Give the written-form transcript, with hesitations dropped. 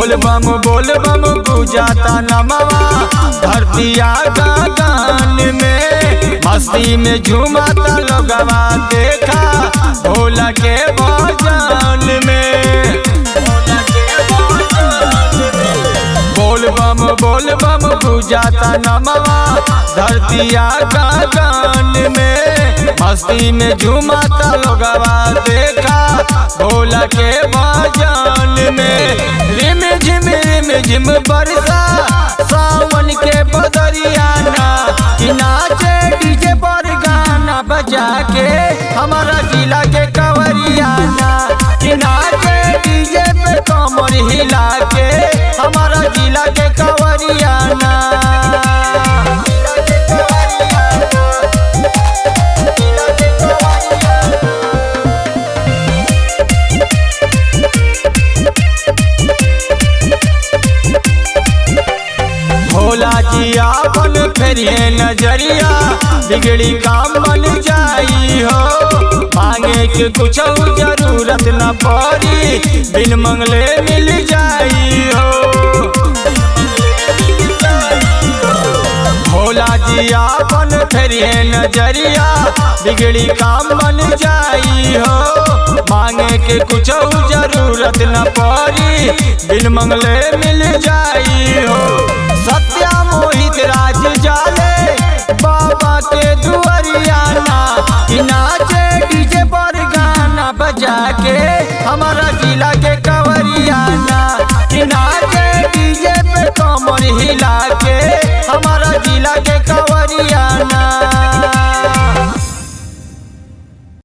बोल बम गुजाता नमवा धरतिया गगन में, मस्ती में झूमाता लोगवा देखा भोला के भजन में। बोल बम गुजाता नमवा धरतिया गगन में, मस्ती में झूमाता लोगवा देखा भोला के भजन में। रिम झिम बरसा सावन के बदरियाना, नाचे डीजे पर गाना बजा के हमारा जिला के कंवरियाना, नाचे डीजे पे कमर हिला के हमारा जिला के कंवरियाना। भोला जी आपन फेरिए नजरिया, बिगड़ी काम बन जाई हो, मांगे के कुछ जरूरत न पड़ी, बिन मंगले मिल जाई हो। भोला जी आपन फेरिए नजरिया, बिगड़ी काम बन जाई हो, मांगे के कुछ जरूरत न पड़ी, बिन मंगले मिल जाई हो। सत्या मोहित राज जाले बाबा के दुआरियाना,